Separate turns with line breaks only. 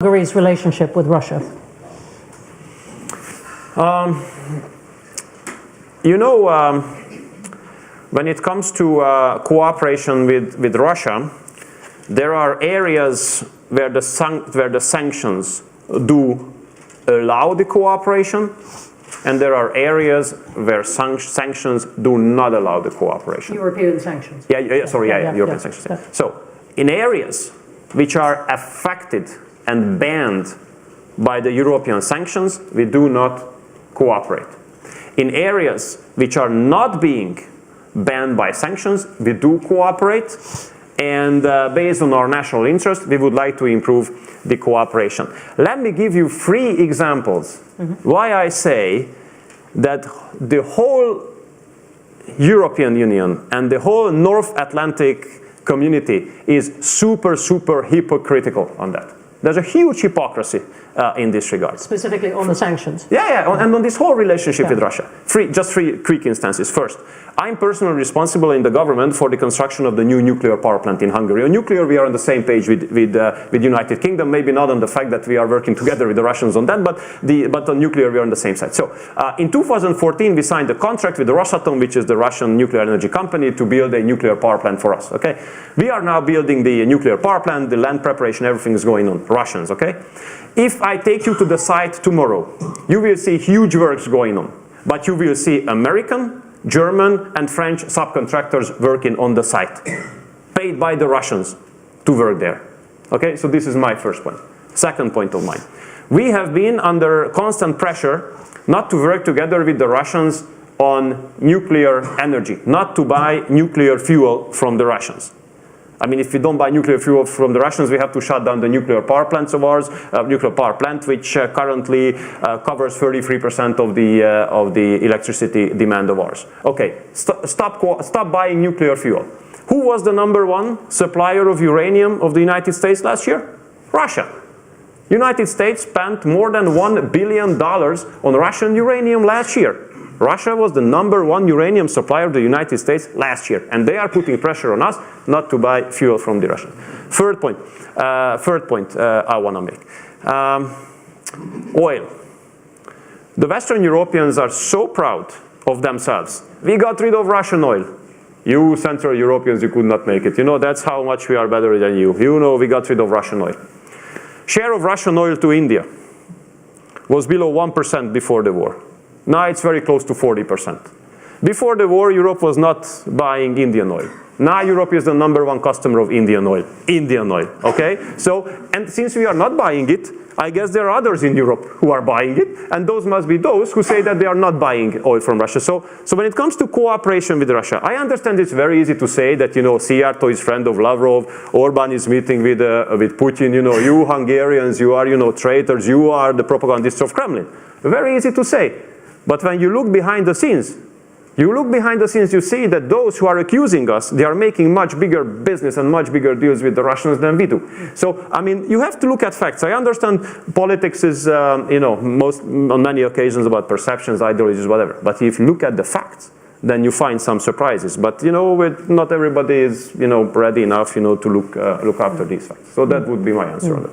Hungary's relationship with Russia?
When it comes to cooperation with Russia, there are areas where the sanctions do allow the cooperation, and there are areas where sanctions do not allow the cooperation.
European sanctions.
European sanctions. Yeah. So, in areas which are affected and banned by the European sanctions, we do not cooperate. In areas which are not being banned by sanctions, we do cooperate, and based on our national interest, we would like to improve the cooperation. Let me give you 3 examples why I say that the whole European Union and the whole North Atlantic community is super hypocritical on that. There's a huge hypocrisy in this regard.
Specifically on the sanctions.
And on this whole relationship with Russia. Just three quick instances. First, I'm personally responsible in the government for the construction of the new nuclear power plant in Hungary. On nuclear, we are on the same page with United Kingdom. Maybe not on the fact that we are working together with the Russians on that, but on nuclear, we are on the same side. So in 2014, we signed a contract with the Rosatom, which is the Russian nuclear energy company, to build a nuclear power plant for us. Okay, we are now building the nuclear power plant. The land preparation, everything is going on. Russians. Okay. If I take you to the site tomorrow, you will see huge works going on, but you will see American, German and French subcontractors working on the site, paid by the Russians to work there. Okay, so this is my first point. Second point of mine. We have been under constant pressure not to work together with the Russians on nuclear energy, not to buy nuclear fuel from the Russians. I mean, if we don't buy nuclear fuel from the Russians, we have to shut down the nuclear power plants of ours, nuclear power plant, which currently covers 33% of the electricity demand of ours. Okay, stop buying nuclear fuel. Who was the #1 supplier of uranium of the United States last year? Russia. United States spent more than $1 billion on Russian uranium last year. Russia was the #1 uranium supplier of the United States last year, and they are putting pressure on us not to buy fuel from the Russians. Third point I want to make. Oil. The Western Europeans are so proud of themselves. We got rid of Russian oil. You Central Europeans, you could not make it. You know, that's how much we are better than you. You know, we got rid of Russian oil. Share of Russian oil to India was below 1% before the war. Now it's very close to 40%. Before the war, Europe was not buying Indian oil. Now Europe is the #1 customer of Indian oil. Indian oil, okay? So, and since we are not buying it, I guess there are others in Europe who are buying it, and those must be those who say that they are not buying oil from Russia. So when it comes to cooperation with Russia, I understand it's very easy to say that, you know, Szijjártó is friend of Lavrov, Orban is meeting with Putin, you know, you Hungarians, you are, you know, traitors, you are the propagandists of Kremlin. Very easy to say. But when you look behind the scenes, you see that those who are accusing us, they are making much bigger business and much bigger deals with the Russians than we do. So, I mean, you have to look at facts. I understand politics is, you know, on many occasions about perceptions, ideologies, whatever. But if you look at the facts, then you find some surprises. But, you know, not everybody is, you know, ready enough, you know, to look after these facts. So that would be my answer on that.